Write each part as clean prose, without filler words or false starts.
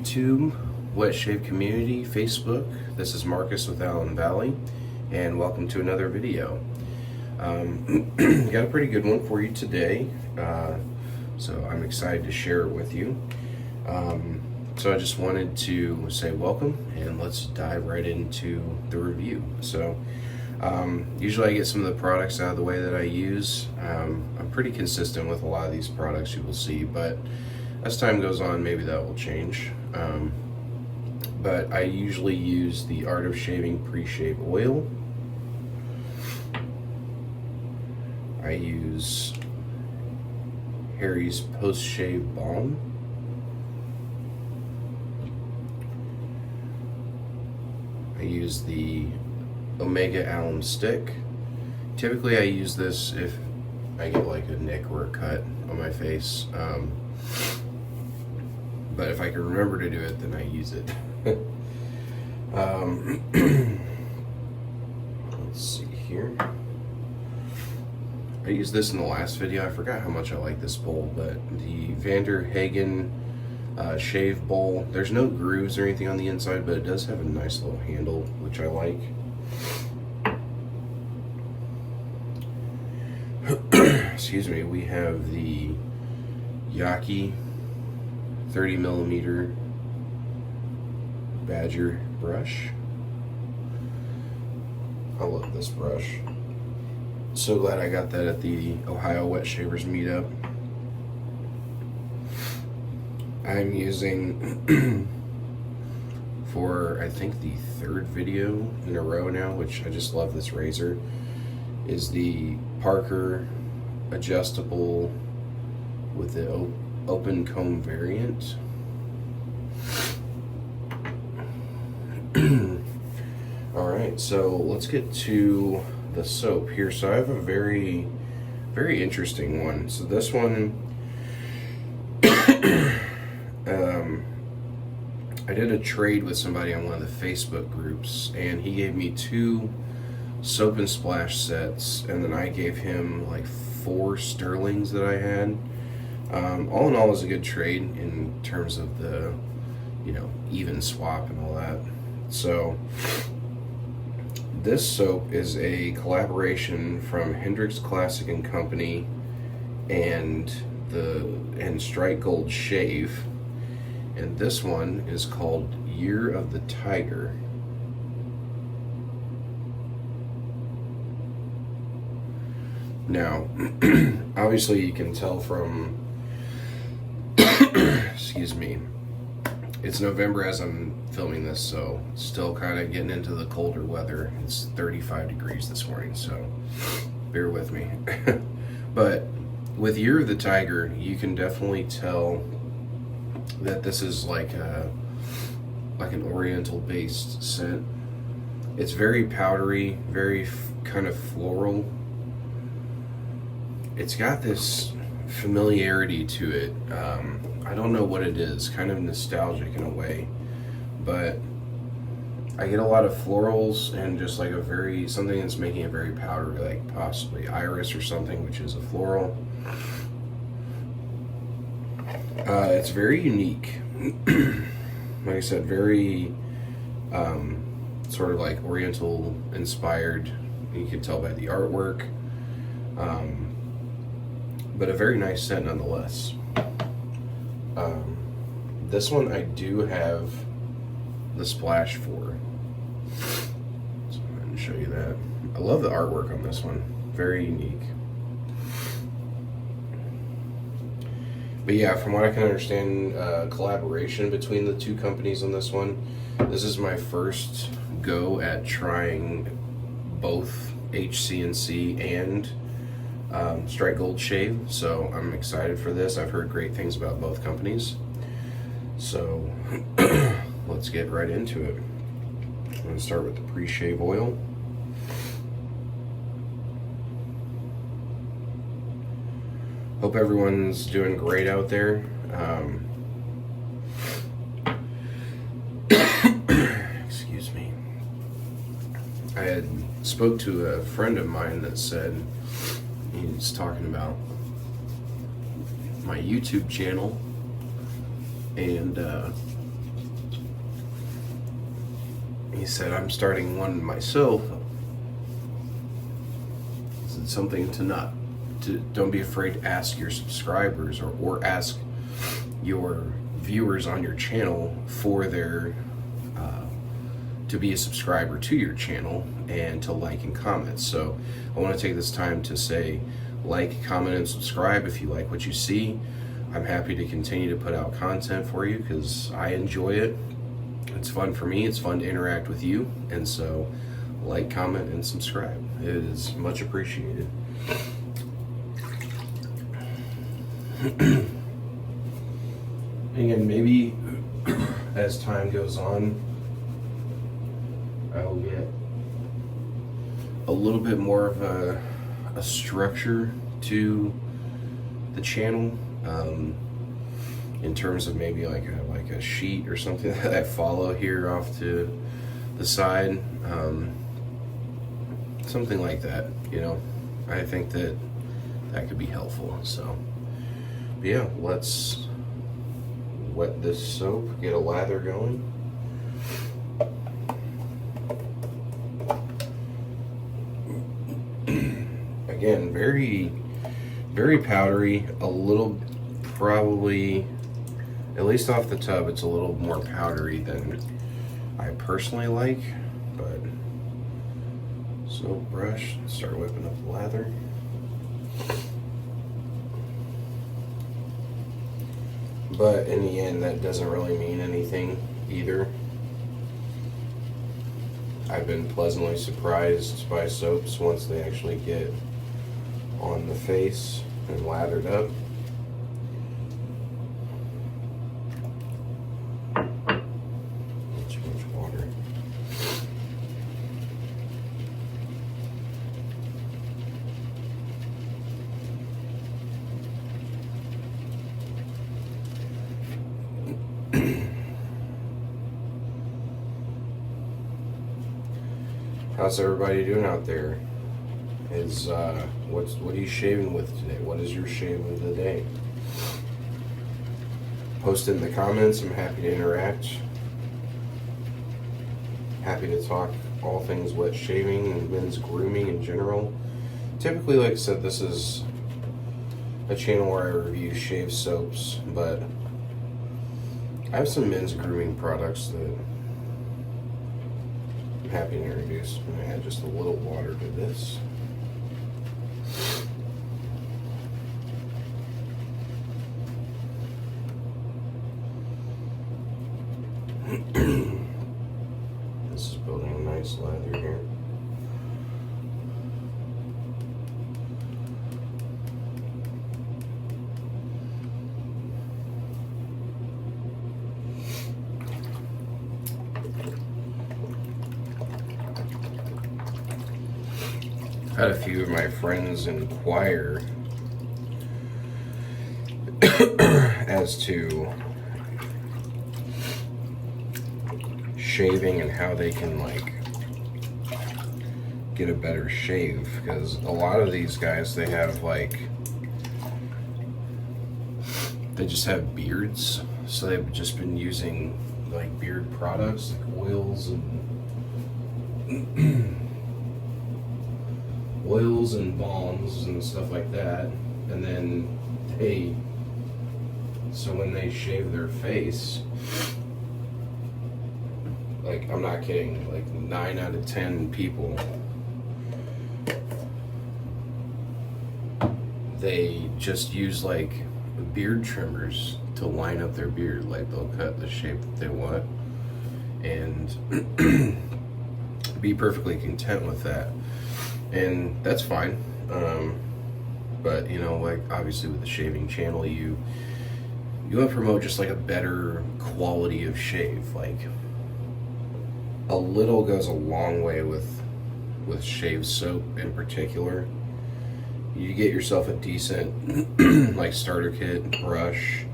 YouTube, Wet Shave Community, Facebook. This is Marcus with AllenValley, and welcome to another video. Got a pretty good one for you today, so I'm excited to share it with you. So I just wanted to say welcome, and let's dive right into the review. So usually I get some of the products out of the way that I use. I'm pretty consistent with a lot of these products you will see, but as time goes on, maybe that will change. But I usually use the Art of Shaving Pre-Shave Oil. I use Harry's Post-Shave Balm. I use the Omega Alum Stick. Typically I use this if I get like a nick or a cut on my face. But if I can remember to do it, then I use it. Let's see here. I used this in the last video. I forgot how much I like this bowl, but the Vander Hagen shave bowl. There's no grooves or anything on the inside, but it does have a nice little handle, which I like. Excuse me. We have the Yaki 30mm Badger brush. I love this brush. So glad I got that at the Ohio Wet Shavers meetup. I'm using for I think the third video in a row now, which I just love this razor, is the Parker adjustable with the open comb variant. Alright, so let's get to the soap here. So I have a very interesting one. So this one I did a trade with somebody on one of the Facebook groups, and he gave me 2 soap and splash sets, and then I gave him like 4 Sterlings that I had. All in all, it was a good trade in terms of the, even swap and all that. So this soap is a collaboration from Hendrix Classics and Co and Strike Gold Shave, and this one is called Year of the Tiger. Now, obviously you can tell from excuse me, it's November as I'm filming this, so still kind of getting into the colder weather. It's 35 degrees this morning, so bear with me. But with Year of the Tiger, you can definitely tell that this is like an oriental based scent. It's very powdery, very kind of floral. It's got this familiarity to it. I don't know what it is, kind of nostalgic in a way, but I get a lot of florals and just like something that's making it very powdery, like possibly iris or something, which is a floral. It's very unique. Like I said, very sort of like oriental inspired. You can tell by the artwork. But a very nice scent nonetheless. This one I do have the splash for. So I'm going to show you that. I love the artwork on this one. Very unique. But yeah, from what I can understand, collaboration between the 2 companies on this one. This is my first go at trying both HC&C and Strike Gold Shave, so I'm excited for this. I've heard great things about both companies, so let's get right into it. I'm going to start with the pre-shave oil. Hope everyone's doing great out there. Excuse me. I had spoke to a friend of mine that said, he's talking about my YouTube channel, and he said, I'm starting one myself. It's something don't be afraid to ask your subscribers or ask your viewers on your channel for their to be a subscriber to your channel and to like and comment. So I want to take this time to say, like, comment, and subscribe if you like what you see. I'm happy to continue to put out content for you because I enjoy it. It's fun for me, it's fun to interact with you, and so like, comment, and subscribe. It is much appreciated. Again, maybe as time goes on, I'll get a little bit more of a structure to the channel, in terms of maybe like a sheet or something that I follow here off to the side, something like that. You know, I think that could be helpful. So, but yeah, let's wet this soap, get a lather going. Again, very, very powdery, a little, probably, at least off the tub, it's a little more powdery than I personally like, but soap brush, start whipping up the lather. But in the end, that doesn't really mean anything either. I've been pleasantly surprised by soaps once they actually get on the face and lathered up. Too much water. How's everybody doing out there? What are you shaving with today? What is your shave of the day? Post it in the comments. I'm happy to interact. Happy to talk all things wet shaving and men's grooming in general. Typically, like I said, this is a channel where I review shave soaps, but I have some men's grooming products that I'm happy to introduce. I'm going to add just a little water to this. This is building a nice lather here. Had a few of my friends inquire as to shaving and how they can like get a better shave, because a lot of these guys, they have like, they just have beards, so they've just been using like beard products like oils and balms and stuff like that, and then so when they shave their face, like, I'm not kidding, like 9 out of 10 people, they just use like beard trimmers to line up their beard. Like, they'll cut the shape that they want and be perfectly content with that, and that's fine. But you know, like, obviously with the shaving channel, you want to promote just like a better quality of shave. Like, a little goes a long way with shave soap in particular. You get yourself a decent like starter kit, brush,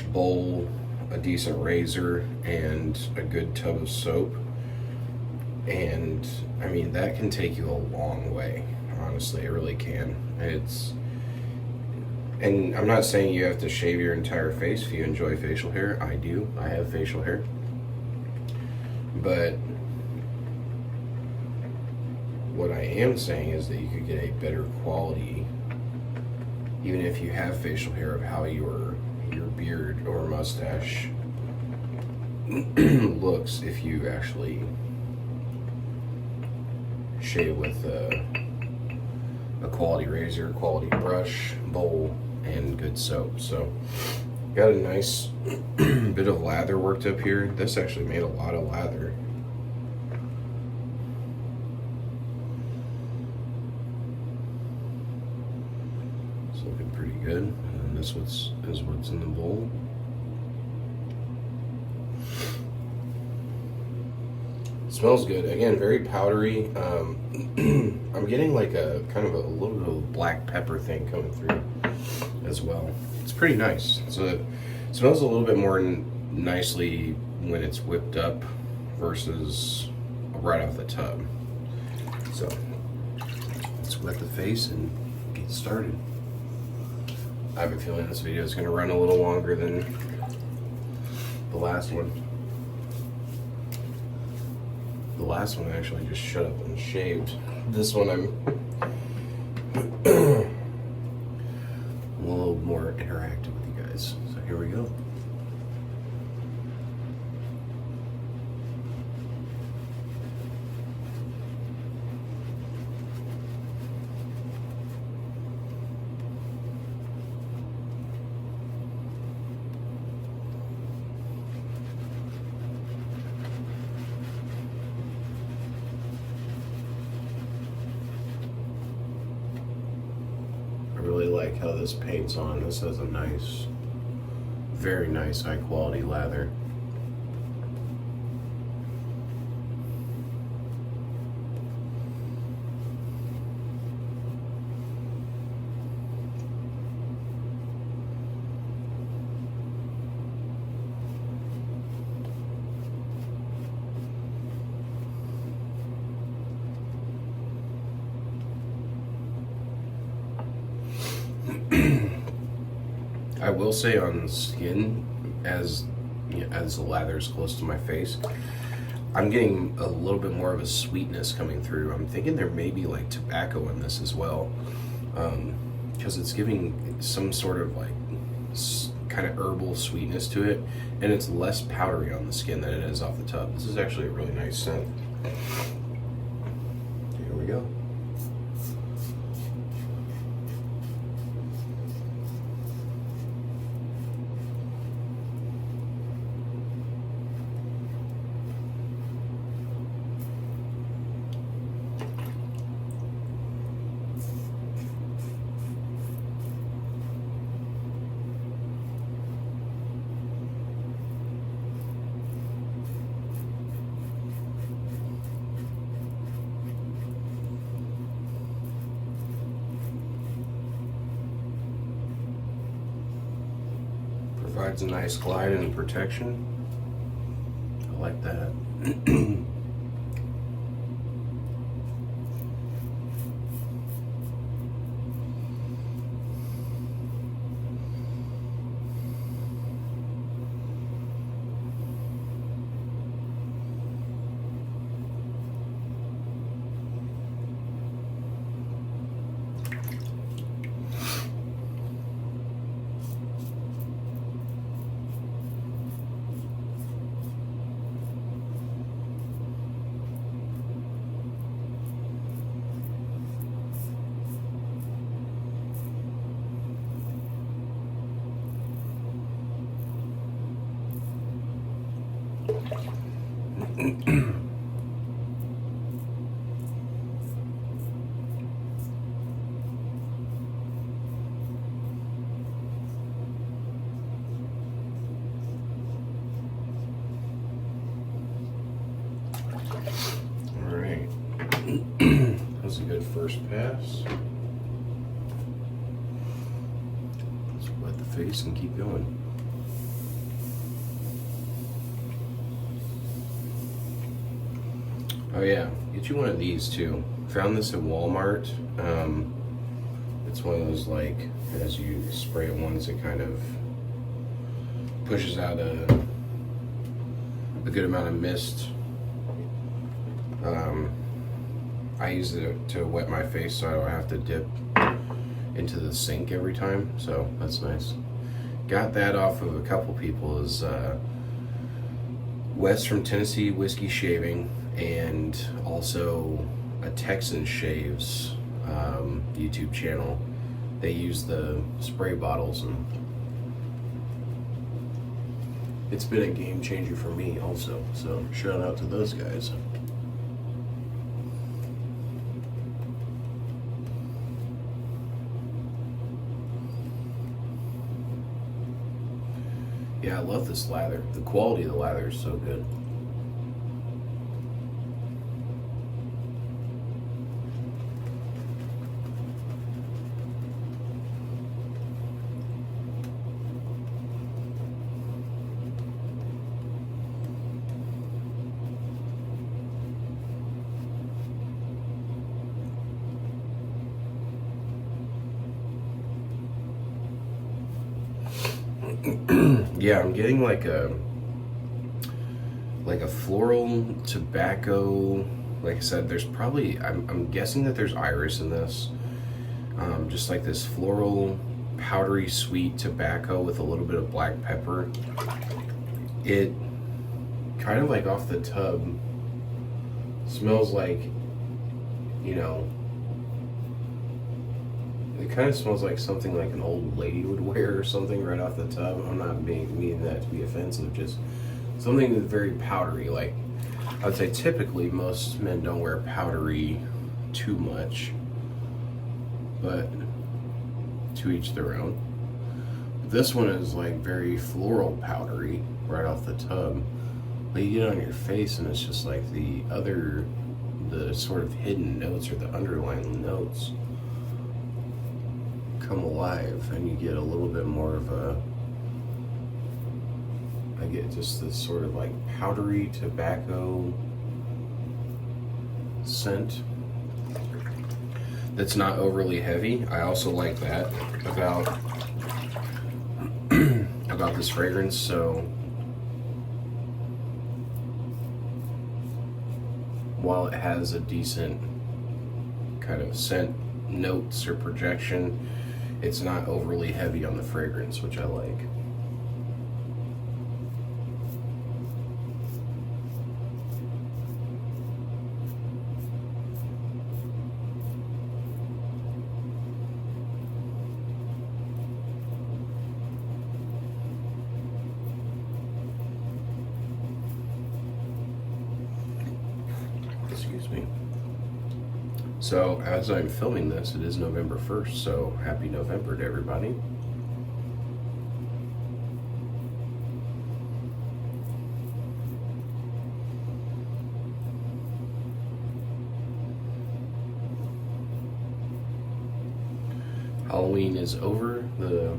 bowl, a decent razor, and a good tub of soap, and I mean, that can take you a long way. Honestly, it really can. And I'm not saying you have to shave your entire face if you enjoy facial hair. I do. I have facial hair. But what I am saying is that you could get a better quality, even if you have facial hair, of how your beard or mustache looks if you actually shave with a quality razor, quality brush, bowl, and good soap. So got a nice bit of lather worked up here. This actually made a lot of lather. It's looking pretty good. And this is what's in the bowl. Smells good. Again, very powdery. I'm getting like a kind of a little bit of black pepper thing coming through as well. It's pretty nice. So it smells a little bit more nicely when it's whipped up versus right off the tub. So let's wet the face and get started. I have a feeling this video is going to run a little longer than the last one. The last one I actually just shut up and shaved. This one I'm a little more interactive with you guys. So here we go. I really like how this paints on. This has a nice, very nice high quality lather. I will say on the skin, as the lather is close to my face, I'm getting a little bit more of a sweetness coming through. I'm thinking there may be like tobacco in this as well, because it's giving some sort of like kind of herbal sweetness to it, and it's less powdery on the skin than it is off the tub. This is actually a really nice scent. Here we go. Provides a nice glide and protection. I like that. Alright. That was a good first pass. Let's wet the face and keep going. Oh yeah, get you one of these too. Found this at Walmart. It's one of those, like, as you spray it once, it kind of pushes out a good amount of mist I use it to wet my face so I don't have to dip into the sink every time, so that's nice. Got that off of a couple people. Is Wes from Tennessee Whiskey Shaving, and also a Texan Shaves YouTube channel. They use the spray bottles, and it's been a game changer for me also, so shout out to those guys. Yeah, I love this lather. The quality of the lather is so good. Yeah, I'm getting like a floral tobacco. Like I said, there's probably, I'm guessing that there's iris in this. Just like this floral, powdery, sweet tobacco with a little bit of black pepper. It kind of like off the tub smells like, you know, it kind of smells like something like an old lady would wear or something right off the tub. I'm not meaning that to be offensive, just something that's very powdery. Like, I would say typically most men don't wear powdery too much, but to each their own. This one is like very floral powdery right off the tub. But you get it on your face and it's just like the sort of hidden notes or the underlying notes come alive, and you get a little bit more of I get just this sort of like powdery tobacco scent that's not overly heavy. I also like that about this fragrance. So while it has a decent kind of scent notes or projection, it's not overly heavy on the fragrance, which I like. Excuse me. So as I'm filming this, it is November 1st, so happy November to everybody. Halloween is over. The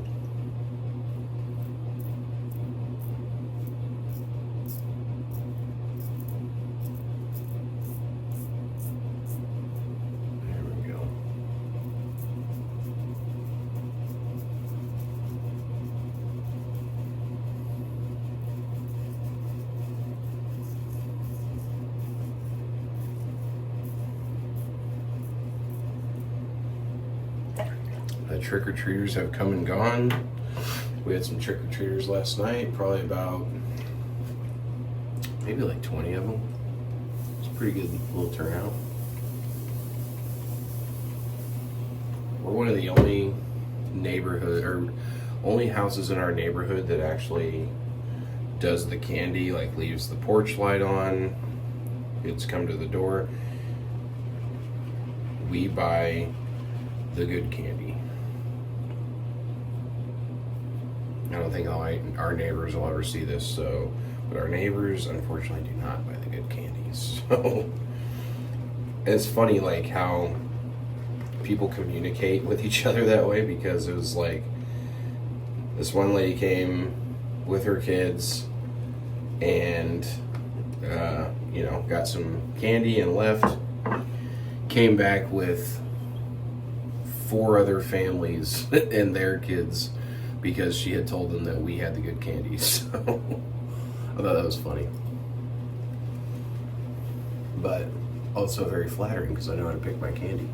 trick-or-treaters have come and gone. We had some trick-or-treaters last night, probably about maybe like 20 of them. It's a pretty good little turnout. We're one of the only only houses in our neighborhood that actually does the candy, like leaves the porch light on. Kids come to the door. We buy the good candy. I don't think our neighbors will ever see this, but our neighbors unfortunately do not buy the good candies. So it's funny like how people communicate with each other that way, because it was like this one lady came with her kids and got some candy and left, came back with 4 other families and their kids, because she had told them that we had the good candy. So I thought that was funny. But Also very flattering because I know how to pick my candy.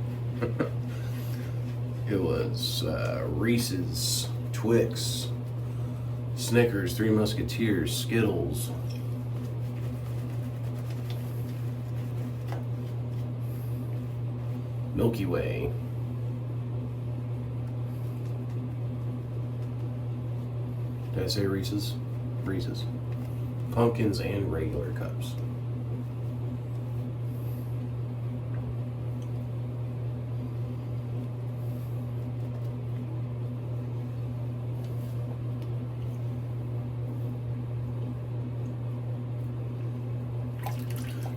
It was Reese's, Twix, Snickers, Three Musketeers, Skittles, Milky Way, did I say Reese's? Reese's. Pumpkins and regular cups.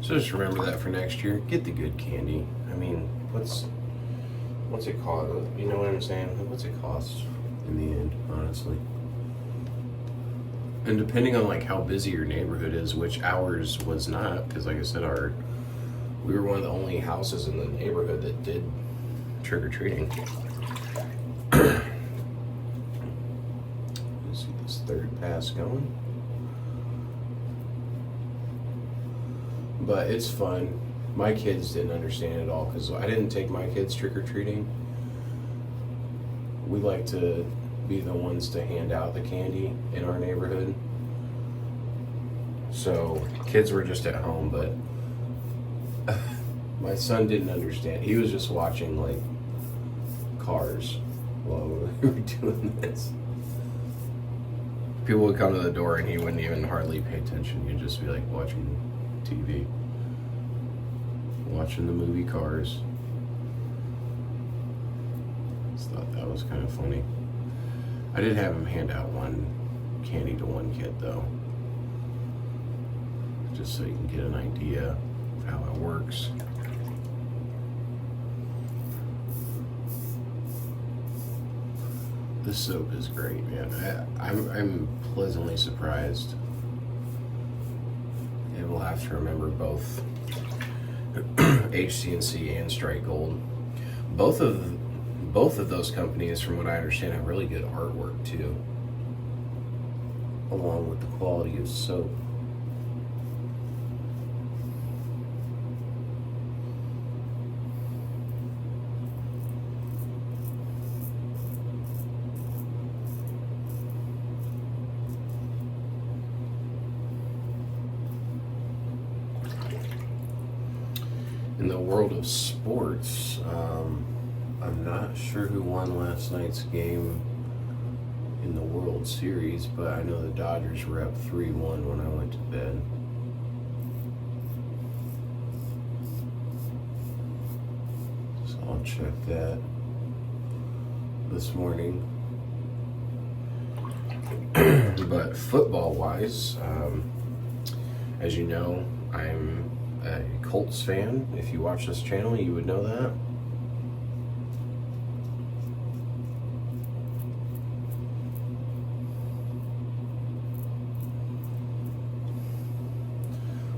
So just remember that for next year. Get the good candy. I mean, what's it cost? You know what I'm saying? What's it cost in the end, honestly? And depending on like how busy your neighborhood is, which ours was not, because like I said, we were one of the only houses in the neighborhood that did trick or treating. Let's see this third pass going. But it's fun. My kids didn't understand it all because I didn't take my kids trick-or-treating. We like to be the ones to hand out the candy in our neighborhood. So kids were just at home, but my son didn't understand. He was just watching like Cars while we were doing this. People would come to the door and he wouldn't even hardly pay attention. He'd just be like watching TV. Watching the movie Cars. Just thought that was kind of funny. I did have him hand out one candy to one kid though, just so you can get an idea of how it works. This soap is great, man. I'm pleasantly surprised. And we'll have to remember both HC&C and Strike Gold. Both of those companies, from what I understand, have really good artwork too, along with the quality of soap. In the world of sports, I'm not sure who won last night's game in the World Series, but I know the Dodgers were up 3-1 when I went to bed. So I'll check that this morning. But football-wise, as you know, I'm a Colts fan. If you watch this channel, you would know that.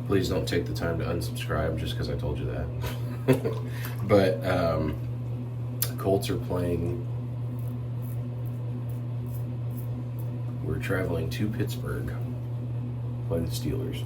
Please don't take the time to unsubscribe just because I told you that. But Colts are playing. We're traveling to Pittsburgh, play the Steelers.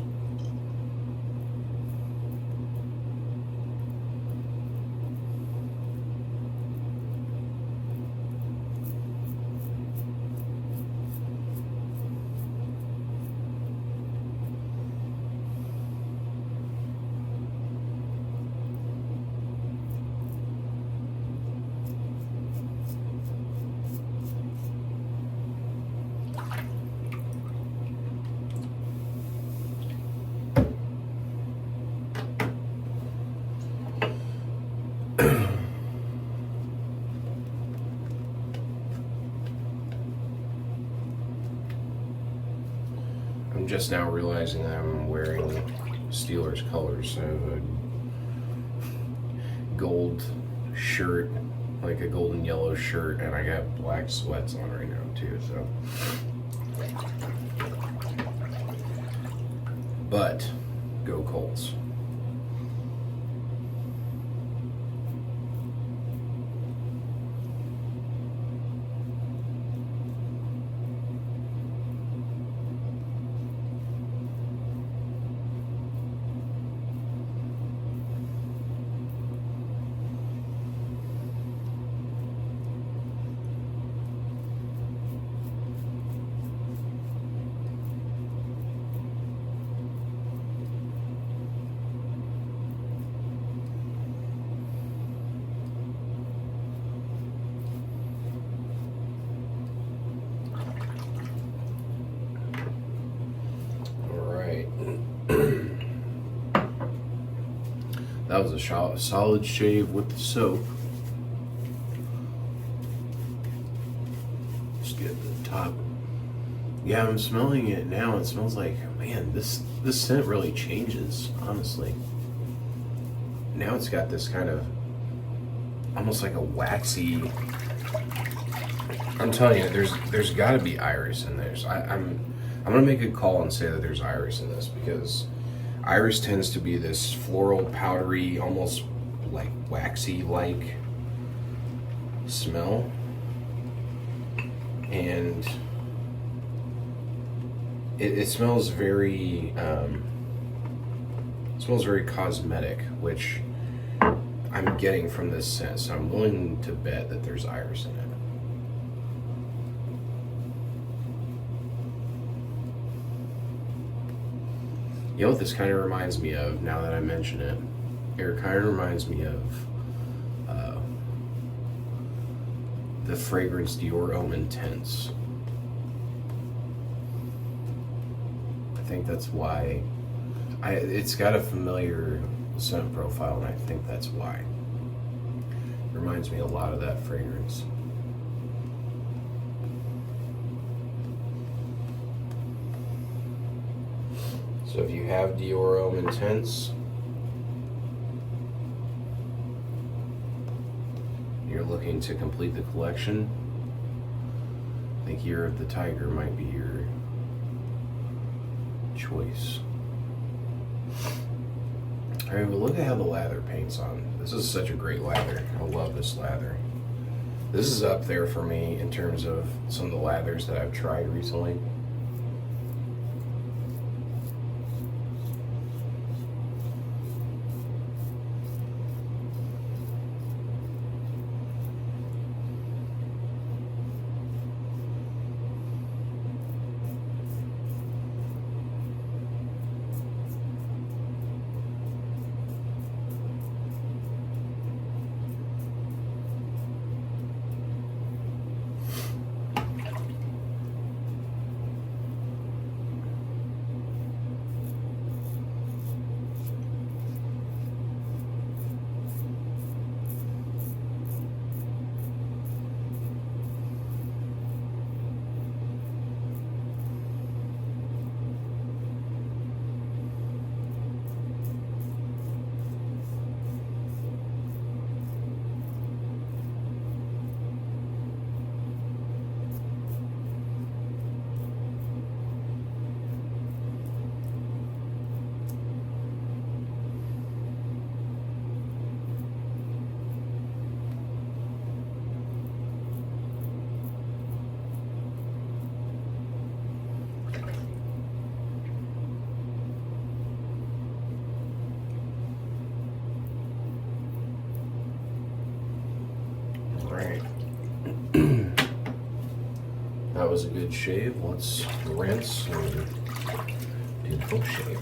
I'm just now realizing I'm wearing Steelers colors. I have a gold shirt, like a golden yellow shirt, and I got black sweats on right now too, so. But, go Colts. That was a solid shave with the soap. Just get the top. Yeah, I'm smelling it now. It smells like, man, this scent really changes, honestly. Now it's got this kind of almost like a waxy. I'm telling you, there's got to be iris in there. So I'm gonna make a call and say that there's iris in this, because iris tends to be this floral, powdery, almost like waxy like smell, and it smells very cosmetic, which I'm getting from this scent. So I'm willing to bet that there's iris in it. You know what this kind of reminds me of, now that I mention it? It kind of reminds me of the fragrance Dior Homme Intense. I think that's why. It's got a familiar scent profile, and I think that's why. It reminds me a lot of that fragrance. So if you have Dior Homme Intense, you're looking to complete the collection, I think Year of the Tiger might be your choice. Alright, but look at how the lather paints on. This is such a great lather. I love this lather. This is up there for me in terms of some of the lathers that I've tried recently. That was a good shave. Let's rinse and do the full shave.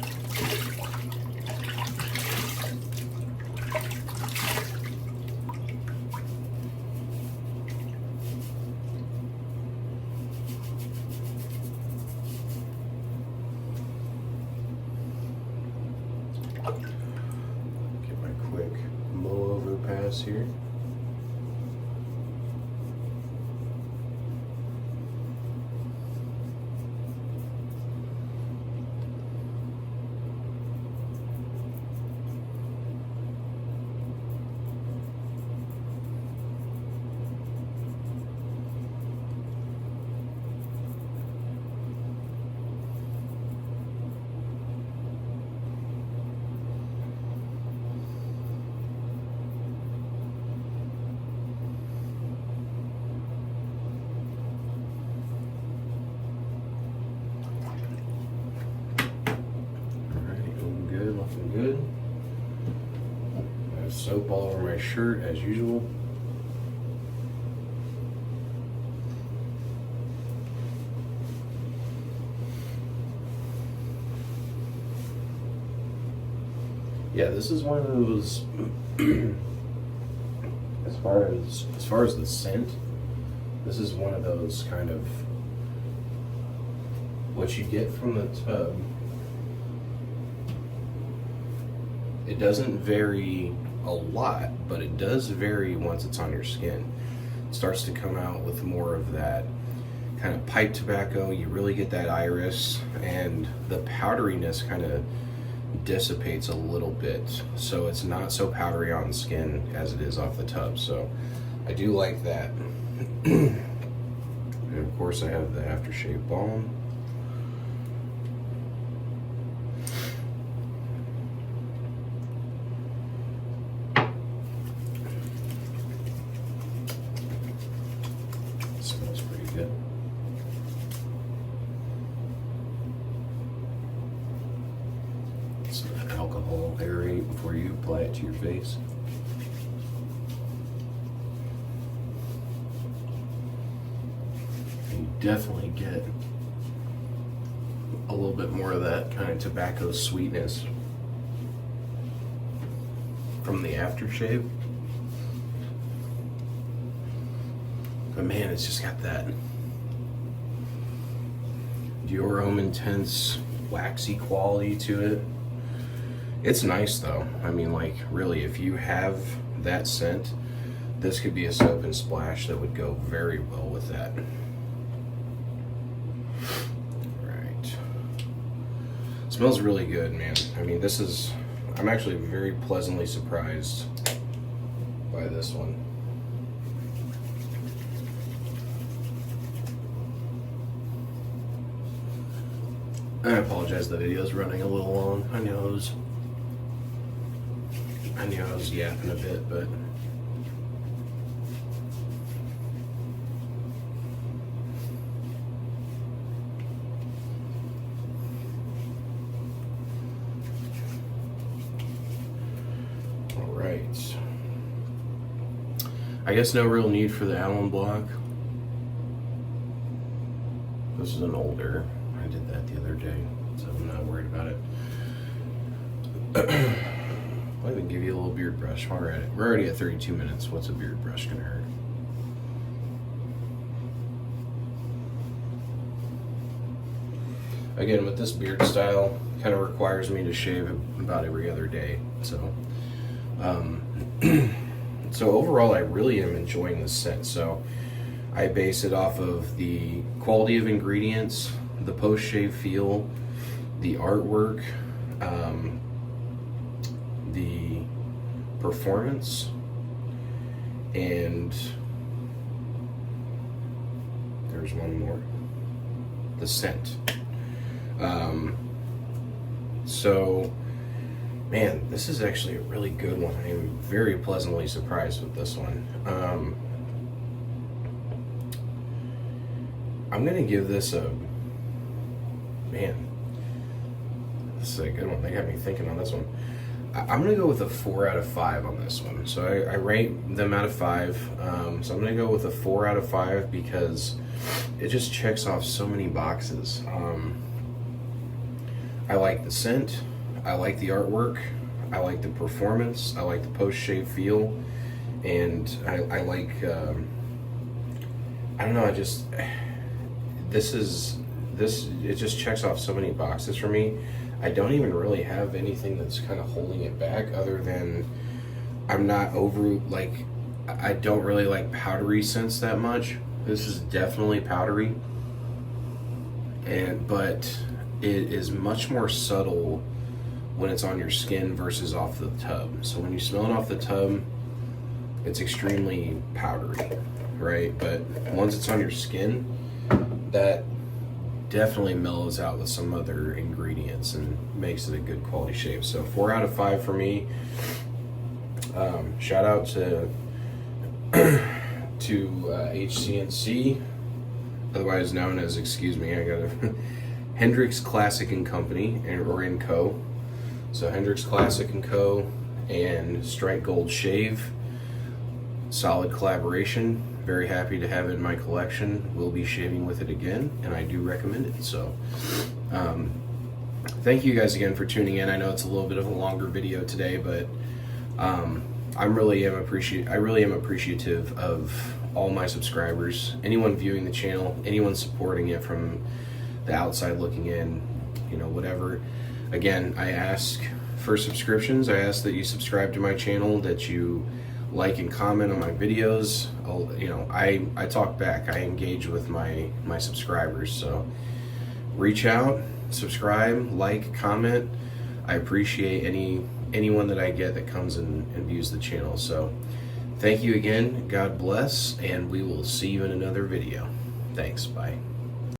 Get my quick mow over pass here. Good. I have soap all over my shirt as usual. Yeah, this is one of those as far as the scent, this is one of those kind of what you get from the tub. It doesn't vary a lot, but it does vary once it's on your skin. It starts to come out with more of that kind of pipe tobacco. You really get that iris, and the powderiness kind of dissipates a little bit, so it's not so powdery on the skin as it is off the tub. So I do like that. And of course I have the aftershave balm. Smells pretty good. Some alcohol aerate before you apply it to your face. You definitely get a little bit more of that kind of tobacco sweetness from the aftershave. But man, it's just got that Dior Homme Intense waxy quality to it. It's nice though. I mean, like, really, if you have that scent, this could be a soap and splash that would go very well with that. Right. Smells really good, man. I mean, I'm actually very pleasantly surprised by this one. I apologize, the video's running a little long. I knew I was yapping a bit, but all right. I guess no real need for the Allen block. This is an older. I did that the other day, so I'm not worried about it. I'll even give you a little beard brush while we're at it. We're already at 32 minutes. What's a beard brush gonna hurt? Again, with this beard style, kind of requires me to shave about every other day. So, so overall, I really am enjoying this scent. So, I base it off of the quality of ingredients, the post-shave feel, the artwork, the performance, and there's one more, the scent. So man, this is actually a really good one. I am very pleasantly surprised with this one. I'm gonna give this a, man, this is a good one. They got me thinking on this one. I'm gonna go with a 4 out of 5 on this one. So I rate them out of 5. So I'm gonna go with a 4 out of 5 because it just checks off so many boxes. I like the scent, I like the artwork, I like the performance, I like the post-shave feel, and I like, I don't know, it just checks off so many boxes for me. I don't even really have anything that's kind of holding it back other than I'm not over, like, I don't really like powdery scents that much. This is definitely powdery, but it is much more subtle when it's on your skin versus off the tub. So when you smell it off the tub, it's extremely powdery, right? But once it's on your skin, that definitely mellows out with some other ingredients and makes it a good quality shave. So 4 out of 5 for me. Shout out to HCNC, otherwise known as, excuse me, I got a Hendrix Classic and Company, or in Co. So Hendrix Classic and Co. and Strike Gold Shave, solid collaboration. Very happy to have it in my collection. We'll be shaving with it again, and I do recommend it. So, thank you guys again for tuning in. I know it's a little bit of a longer video today, but I really am appreciative of all my subscribers, anyone viewing the channel, anyone supporting it from the outside looking in, you know, whatever. Again, I ask for subscriptions, I ask that you subscribe to my channel, that you like and comment on my videos. I talk back. I engage with my subscribers. So reach out, subscribe, like, comment. I appreciate anyone that I get that comes and views the channel. So thank you again. God bless, and we will see you in another video. Thanks. Bye.